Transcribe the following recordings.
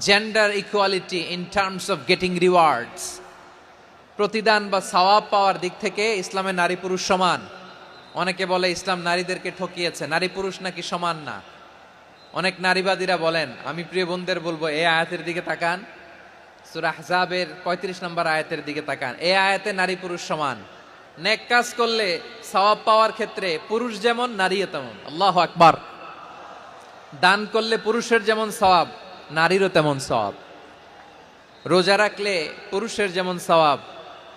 Gender equality in terms of getting rewards, প্রতিদান বা সওয়াব পাওয়ার দিক থেকে ইসলামে নারী পুরুষ সমান। অনেকে বলে ইসলাম নারীদেরকে ঠকিয়েছে, নারী পুরুষ নাকি সমান না। অনেক নারীবাদীরা বলেন, আমি প্রিয় বোনদের বলবো এই আয়াতের দিকে তাকান, সূরা আহজাবের 35 নম্বর আয়াতের দিকে তাকান। এই আয়াতে নারী পুরুষ সমান। নেক কাজ করলে সওয়াব পাওয়ার ক্ষেত্রে পুরুষ যেমন নারীও তেমন। আল্লাহু আকবার। দান করলে পুরুষের যেমন সওয়াব, নারীরও তেমন সওয়াব। রোজা রাখলে পুরুষের যেমন সওয়াব,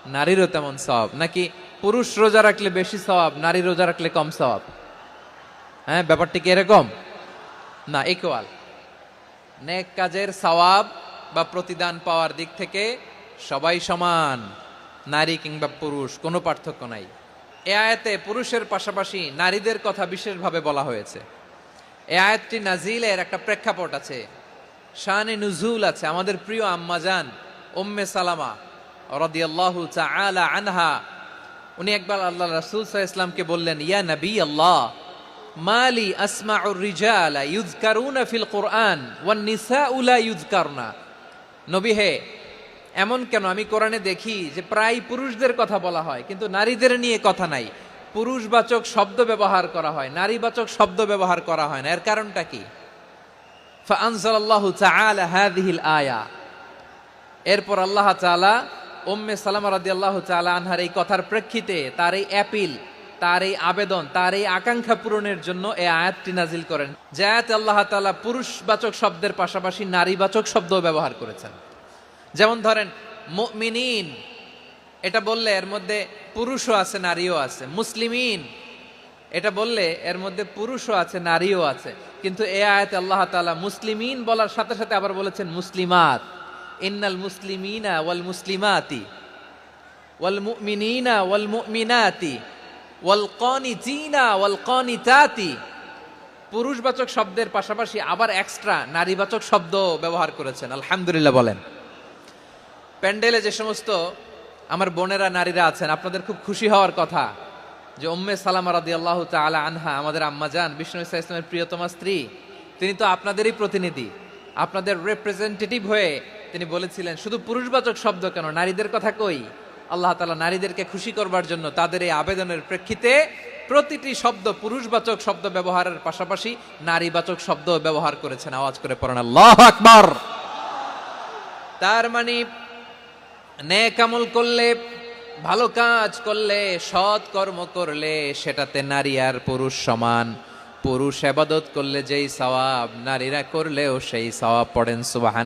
নারীরও তেমন সওয়াব। নাকি পুরুষ রোজা রাখলে বেশি সওয়াব, নারী রোজা রাখলে কম সওয়াব? হ্যাঁ, ব্যাপারটি কি এরকম না? ইকুয়াল। নেক কাজের সওয়াব বা প্রতিদান পাওয়ার দিক থেকে সবাই সমান, নারী কিংবা পুরুষ, কোনো পার্থক্য নাই। এ আয়াতে পুরুষের পাশাপাশি নারীদের কথা বিশেষভাবে বলা হয়েছে। এই আয়াতটি নাজিলের একটা প্রেক্ষাপট আছে, শানে নুজুল আছে। আমাদের প্রিয় আম্মাজান উম্মে সালামা রাদিয়াল্লাহু তাআলা আনহা, উনি একবার আল্লাহ রাসূল সাল্লাল্লাহু আলাইহি ওয়াসাল্লামকে বললেন, ইয়া নবী আল্লাহ, মালি আসমাউর রিজালা ইউযকারুনা ফিল কুরআন ওয়ান নিসাউ লা ইউযকারনা। নবী হে, এমন কেন আমি কোরআনে দেখি যে প্রায় পুরুষদের কথা বলা হয় কিন্তু নারীদের নিয়ে কথা নাই। পুরুষবাচক শব্দ ব্যবহার করা হয়, নারীবাচক শব্দ ব্যবহার করা হয় না। এর কারণটা কি? ফাআনজালাল্লাহু তাআলা হাযিহিল আয়া। এরপর আল্লাহ তাআলা উম্মে সালামা রাদিয়াল্লাহু তাআলা আনহার এই কথার প্রেক্ষিতে, তার এই অ্যাপিল, তার এই আবেদন, তার এই আকাঙ্ক্ষা পূরণের জন্য এই আয়াতটি নাজিল করেন। যে আয়াতে আল্লাহ তাআলা পুরুষবাচক শব্দের পাশাপাশি নারীবাচক শব্দও ব্যবহার করেছেন। যেমন ধরেন মুমিনিন, এটা বললে এর মধ্যে পুরুষও আছে নারীও আছে। মুসলিমিন, এটা বললে এর মধ্যে পুরুষও আছে নারীও আছে। কিন্তু এই আয়াতে আল্লাহ তাআলা মুসলিমিন বলার সাথে সাথে আবার বলেছেন মুসলিমাত। ইন্নাল মুসলিমিনা ওয়াল মুসলিমাতি ওয়াল মুমিনিনা ওয়াল মুমিনাতি ওয়াল কানিতিনা ওয়াল কানিতাতি। পুরুষবাচক শব্দের পাশাপাশি আবার এক্সট্রা নারীবাচক শব্দ ব্যবহার করেছেন। আলহামদুলিল্লাহ বলেন। প্যান্ডেলে যে সমস্ত আমার বোনেরা নারীরা আছেন, আপনাদের খুব খুশি হওয়ার কথা যে উম্মে সালামা রাদিয়াল্লাহু তাআলা আনহা, আমাদের আম্মাজান বিষ্ণু ইসা ইসলামের প্রিয়তমা স্ত্রী, তিনি তো আপনাদেরই প্রতিনিধি, আপনাদের রিপ্রেজেন্টেটিভ হয়ে তিনি বলেছিলেন শুধু পুরুষবাচক শব্দ কেন, নারীদের কথা কই। আল্লাহ তাআলা নারীদেরকে খুশি করবার জন্য তাদের এই আবেদনের প্রেক্ষিতে প্রতিটি শব্দ পুরুষবাচক শব্দ ব্যবহারের পাশাপাশি নারীবাচক শব্দ ব্যবহার করেছেন। আওয়াজ করে পড়েন আল্লাহু আকবার। তার মানে নেক আমল করলে, ভালো কাজ করলে, সৎ কর্ম করলে সেটাতে নারী আর পুরুষ সমান। পুরুষ ইবাদত করলে যেই সওয়াব, নারীরা করলেও সেই সওয়াব। পড়েন সুবহান।